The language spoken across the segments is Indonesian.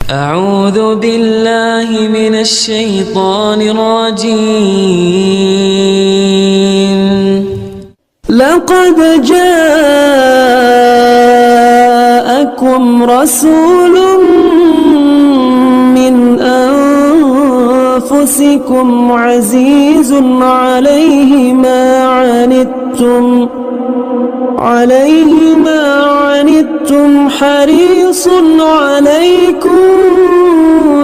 أعوذ بالله من الشيطان الرجيم لقد جاءكم رسول من أنفسكم عزيز عليه ما عنتم حريص عليكم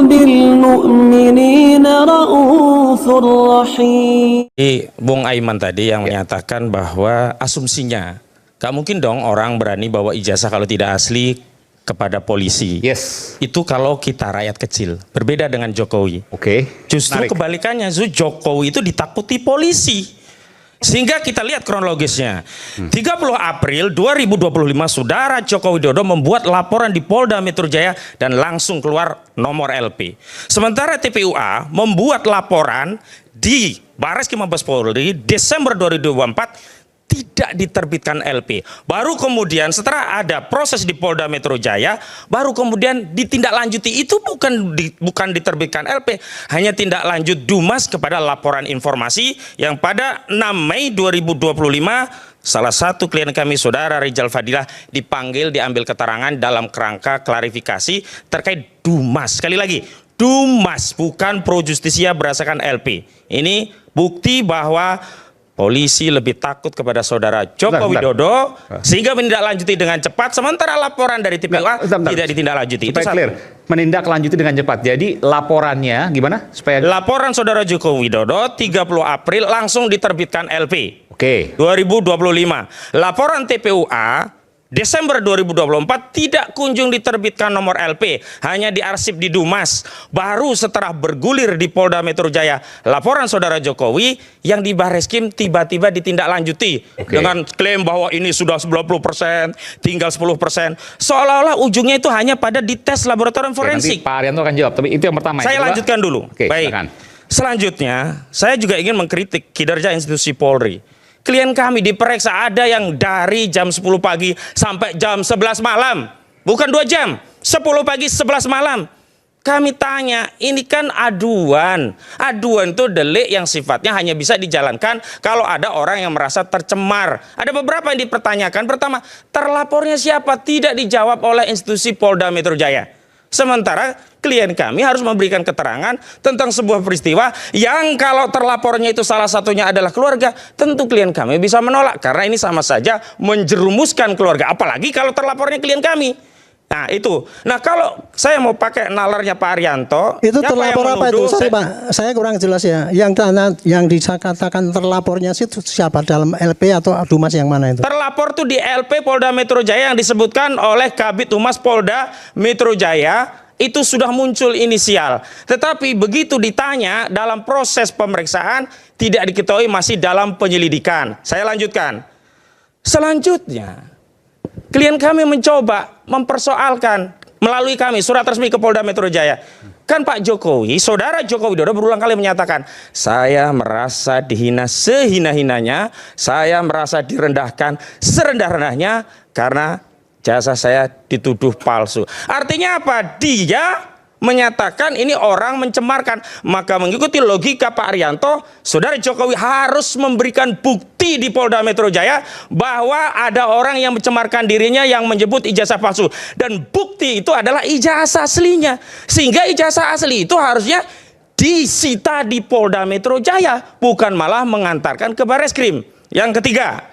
بالمؤمنين رؤوف رحيم. Bung Aiman tadi yang menyatakan bahwa asumsinya gak mungkin dong orang berani bawa ijazah kalau tidak asli kepada polisi. Yes. Itu kalau kita rakyat kecil. Berbeda dengan Jokowi. Oke. Justru Menarik. kebalikannya, Jokowi itu ditakuti polisi. Sehingga kita lihat kronologisnya. 30 April 2025 Saudara Joko Widodo membuat laporan di Polda Metro Jaya dan langsung keluar nomor LP. Sementara TPUA membuat laporan di Barreskrim Mabes Polri Desember 2024 tidak diterbitkan LP. Baru kemudian setelah ada proses di Polda Metro Jaya, baru kemudian ditindaklanjuti. Itu bukan diterbitkan LP, hanya tindak lanjut Dumas kepada laporan informasi yang pada 6 Mei 2025 salah satu klien kami Saudara Rizal Fadilah dipanggil, diambil keterangan dalam kerangka klarifikasi terkait Dumas. Sekali lagi, Dumas bukan pro justisia berdasarkan LP. Ini bukti bahwa polisi lebih takut kepada Saudara Joko Widodo sehingga menindaklanjuti dengan cepat, sementara laporan dari TPUA tidak ditindaklanjuti. Itu clear. Menindaklanjuti dengan cepat. Jadi laporannya gimana? Supaya laporan Saudara Joko Widodo 30 April langsung diterbitkan LP. Oke. 2025. Laporan TPUA Desember 2024 tidak kunjung diterbitkan nomor LP, hanya diarsip di Dumas. Baru setelah bergulir di Polda Metro Jaya, laporan Saudara Jokowi yang di Barreskrim tiba-tiba ditindaklanjuti dengan klaim bahwa ini sudah 90%, tinggal 10%. Seolah-olah ujungnya itu hanya pada dites laboratorium forensik. Nanti Pak Arianto akan jawab, tapi itu yang pertama. Saya lanjutkan dulu. Baik. Silakan. Selanjutnya, saya juga ingin mengkritik kinerja institusi Polri. Klien kami diperiksa ada yang dari jam 10 pagi sampai jam 11 malam. Bukan 2 jam, 10 pagi 11 malam. Kami tanya, ini kan aduan. Aduan itu delik yang sifatnya hanya bisa dijalankan kalau ada orang yang merasa tercemar. Ada beberapa yang dipertanyakan. Pertama, terlapornya siapa? Tidak dijawab oleh institusi Polda Metro Jaya. Sementara klien kami harus memberikan keterangan tentang sebuah peristiwa yang kalau terlapornya itu salah satunya adalah keluarga, tentu klien kami bisa menolak karena ini sama saja menjerumuskan keluarga, apalagi kalau terlapornya klien kami. Nah itu. Nah kalau saya mau pakai nalarnya Pak Arianto, itu terlapor apa itu? Sorry Pak, saya kurang jelas ya. Yang dikatakan terlapornya itu siapa, dalam LP atau Dumas yang mana itu? Terlapor tuh di LP Polda Metro Jaya yang disebutkan oleh Kabid Humas Polda Metro Jaya. Itu sudah muncul inisial. Tetapi begitu ditanya dalam proses pemeriksaan tidak diketahui, masih dalam penyelidikan. Saya lanjutkan. Selanjutnya, klien kami mencoba mempersoalkan melalui kami surat resmi ke Polda Metro Jaya. Kan Pak Jokowi, Saudara Joko Widodo berulang kali menyatakan, saya merasa dihina sehina-hinanya, saya merasa direndahkan serendah-rendahnya karena jasa saya dituduh palsu. Artinya apa? Dia menyatakan ini orang mencemarkan. Maka mengikuti logika Pak Arianto, Saudara Jokowi harus memberikan bukti di Polda Metro Jaya bahwa ada orang yang mencemarkan dirinya yang menyebut ijazah palsu. Dan bukti itu adalah ijazah aslinya. Sehingga ijazah asli itu harusnya disita di Polda Metro Jaya, bukan malah mengantarkan ke Barreskrim. Yang ketiga,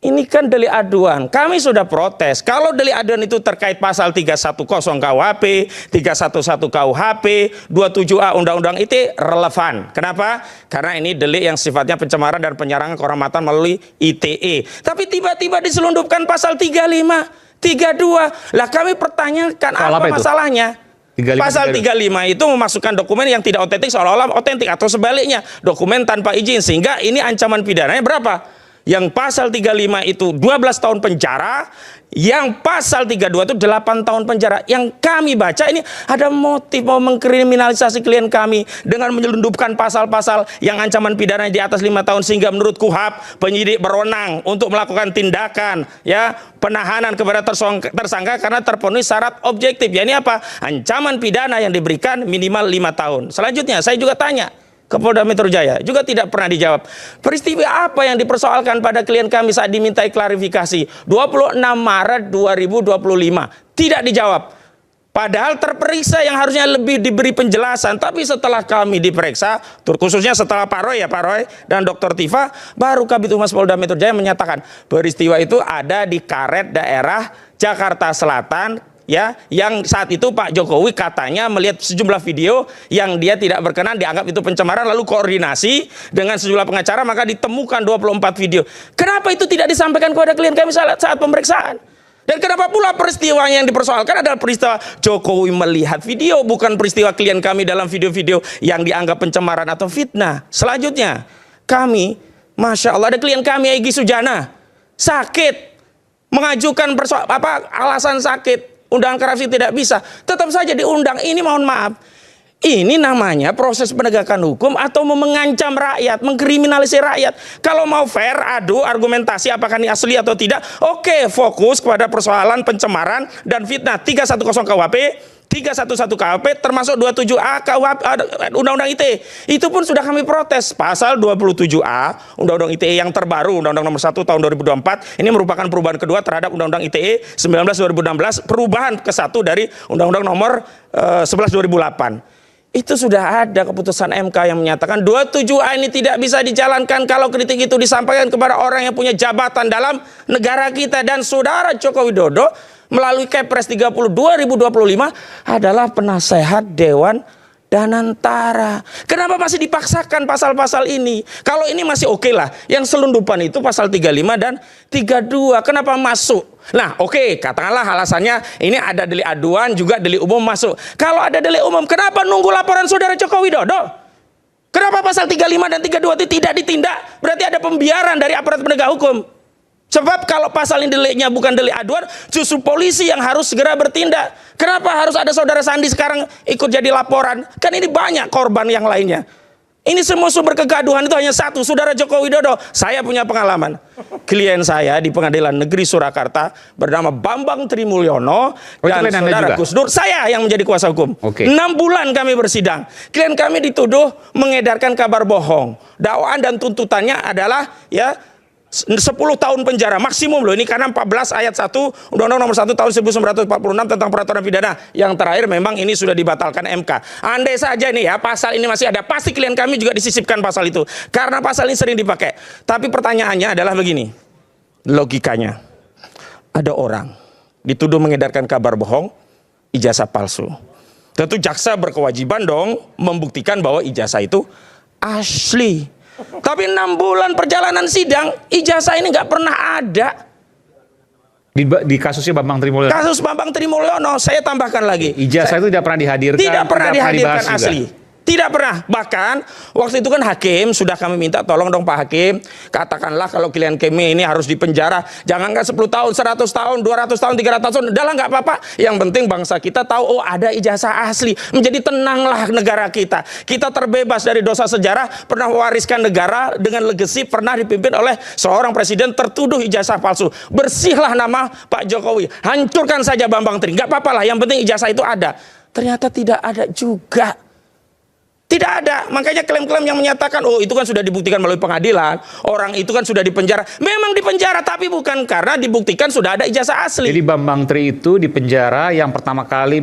ini kan delik aduan. Kami sudah protes. Kalau delik aduan itu terkait pasal 310 KUHP, 311 KUHP, 27A Undang-Undang ITE relevan. Kenapa? Karena ini delik yang sifatnya pencemaran dan penyerangan kehormatan melalui ITE. Tapi tiba-tiba diselundupkan pasal 35, 32. Lah kami pertanyakan apa masalahnya? 35, pasal 35 itu memasukkan dokumen yang tidak otentik seolah-olah otentik, atau sebaliknya dokumen tanpa izin, sehingga ini ancaman pidananya berapa? Yang pasal 35 itu 12 tahun penjara, yang pasal 32 itu 8 tahun penjara. Yang kami baca ini ada motif mau mengkriminalisasi klien kami dengan menyelundupkan pasal-pasal yang ancaman pidana di atas 5 tahun, sehingga menurut KUHP penyidik berwenang untuk melakukan tindakan ya penahanan kepada tersangka karena terpenuhi syarat objektif. Ya, ini apa? Ancaman pidana yang diberikan minimal 5 tahun. Selanjutnya saya juga tanya ke Polda Metro Jaya, juga tidak pernah dijawab. Peristiwa apa yang dipersoalkan pada klien kami saat dimintai klarifikasi 26 Maret 2025? Tidak dijawab. Padahal terperiksa yang harusnya lebih diberi penjelasan. Tapi setelah kami diperiksa, khususnya setelah Pak Roy dan Dr. Tifa, baru Kabid Humas Polda Metro Jaya menyatakan peristiwa itu ada di Karet daerah Jakarta Selatan, ya, yang saat itu Pak Jokowi katanya melihat sejumlah video yang dia tidak berkenan, dianggap itu pencemaran, lalu koordinasi dengan sejumlah pengacara maka ditemukan 24 video. Kenapa itu tidak disampaikan kepada klien kami saat pemeriksaan? Dan kenapa pula peristiwa yang dipersoalkan adalah peristiwa Jokowi melihat video, bukan peristiwa klien kami dalam video-video yang dianggap pencemaran atau fitnah. Selanjutnya, kami, Masya Allah, ada klien kami Egy Sujana sakit, mengajukan alasan sakit, undangan korupsi tidak bisa, tetap saja diundang. Ini mohon maaf, ini namanya proses penegakan hukum atau mengancam rakyat, mengkriminalisasi rakyat. Kalau mau fair, adu argumentasi apakah ini asli atau tidak, oke, fokus kepada persoalan pencemaran dan fitnah 310 KUHP, 311 KUHP, termasuk 27A KUHP, Undang-Undang ITE. Itu pun sudah kami protes. Pasal 27A Undang-Undang ITE yang terbaru, Undang-Undang Nomor 1 Tahun 2024, ini merupakan perubahan kedua terhadap Undang-Undang ITE 19/2016, perubahan ke-1 dari Undang-Undang Nomor 11 2008. Itu sudah ada keputusan MK yang menyatakan 27A ini tidak bisa dijalankan kalau kritik itu disampaikan kepada orang yang punya jabatan dalam negara kita. Dan saudara Joko Widodo melalui Kepres 30 2025 adalah penasehat Dewan Danantara. Kenapa masih dipaksakan pasal-pasal ini? Kalau ini masih oke lah. Yang selundupan itu pasal 35 dan 32. Kenapa masuk? Nah, oke, katakanlah alasannya ini ada delik aduan juga delik umum masuk. Kalau ada delik umum, kenapa nunggu laporan saudara Joko Widodo? Kenapa pasal 35 dan 32 itu tidak ditindak? Berarti ada pembiaran dari aparat penegak hukum. Sebab kalau pasal ini deliknya bukan delik aduan, justru polisi yang harus segera bertindak. Kenapa harus ada saudara Sandi sekarang ikut jadi laporan? Kan ini banyak korban yang lainnya. Ini semua sumber kegaduhan itu hanya satu, saudara Joko Widodo. Saya punya pengalaman. Klien saya di Pengadilan Negeri Surakarta bernama Bambang Trimulyono dan saudara Gus Dur, saya yang menjadi kuasa hukum. 6 bulan kami bersidang. Klien kami dituduh mengedarkan kabar bohong. Dakwaan dan tuntutannya adalah ya 10 tahun penjara maksimum loh, ini karena 14 ayat 1 Undang-Undang Nomor 1 Tahun 1946 tentang peraturan pidana. Yang terakhir memang ini sudah dibatalkan MK. Andai saja nih ya pasal ini masih ada, pasti klien kami juga disisipkan pasal itu karena pasal ini sering dipakai. Tapi pertanyaannya adalah begini, logikanya ada orang dituduh mengedarkan kabar bohong, ijazah palsu. Tentu jaksa berkewajiban dong membuktikan bahwa ijazah itu asli. Tapi 6 bulan perjalanan sidang, ijazah ini nggak pernah ada. Di kasusnya Bambang Trimulyono. Kasus Bambang Trimulyono, saya tambahkan lagi. Ijazah itu tidak pernah dihadirkan. Tidak pernah dihadirkan asli. Juga. Tidak pernah. Bahkan waktu itu kan hakim sudah kami minta tolong dong Pak Hakim, katakanlah kalau klien kami ini harus dipenjara, jangankan 10 tahun, 100 tahun, 200 tahun, 300 tahun, udahlah nggak apa-apa. Yang penting bangsa kita tahu, oh ada ijazah asli. Menjadi tenanglah negara kita. Kita terbebas dari dosa sejarah, pernah mewariskan negara dengan legasi, pernah dipimpin oleh seorang presiden tertuduh ijazah palsu. Bersihlah nama Pak Jokowi. Hancurkan saja Bambang Tri. Nggak apa-apa lah, yang penting ijazah itu ada. Ternyata tidak ada juga. Tidak ada. Makanya klaim-klaim yang menyatakan oh itu kan sudah dibuktikan melalui pengadilan, orang itu kan sudah dipenjara. Memang dipenjara, tapi bukan karena dibuktikan sudah ada ijazah asli. Jadi Bambang Tri itu dipenjara yang pertama kali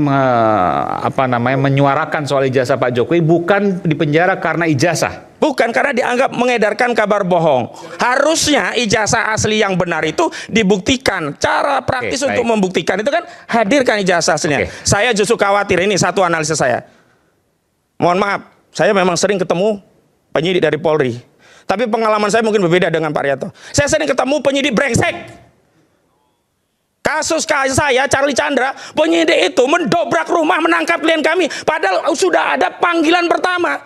menyuarakan soal ijazah Pak Jokowi, bukan dipenjara karena ijazah. Bukan karena dianggap mengedarkan kabar bohong. Harusnya ijazah asli yang benar itu dibuktikan. Cara praktis untuk membuktikan itu kan hadirkan ijazah aslinya. Saya justru khawatir, ini satu analisa saya. Mohon maaf, saya memang sering ketemu penyidik dari Polri. Tapi pengalaman saya mungkin berbeda dengan Pak Rianto. Saya sering ketemu penyidik brengsek. Kasus saya, Charlie Chandra, penyidik itu mendobrak rumah menangkap klien kami. Padahal sudah ada panggilan pertama.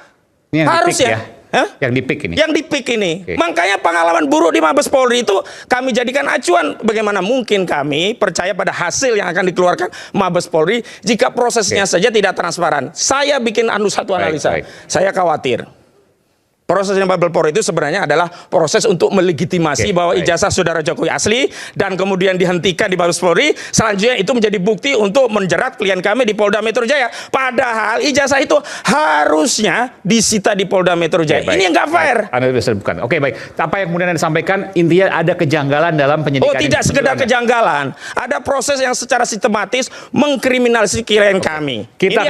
Ini yang harus detik, ya. Hah? Yang di PIK ini. Yang di PIK ini. Oke. Makanya pengalaman buruk di Mabes Polri itu kami jadikan acuan. Bagaimana mungkin kami percaya pada hasil yang akan dikeluarkan Mabes Polri jika prosesnya saja tidak transparan. Saya bikin satu analisa. baik. Saya khawatir. Proses Mabes Polri itu sebenarnya adalah proses untuk melegitimasi Oke, bahwa baik. ijazah saudara Jokowi asli dan kemudian dihentikan di Mabes Polri. Selanjutnya itu menjadi bukti untuk menjerat klien kami di Polda Metro Jaya. Padahal ijazah itu harusnya disita di Polda Metro Jaya. Oke, baik. Ini nggak fair. Baik. Anda bisa sebutkan. Oke, baik. Apa yang kemudian Anda sampaikan, intinya ada kejanggalan dalam penyidikan. Oh, tidak ini. sekedar Menurut Anda? kejanggalan. Ada proses yang secara sistematis mengkriminalisasi klien kami. Kita Ini yang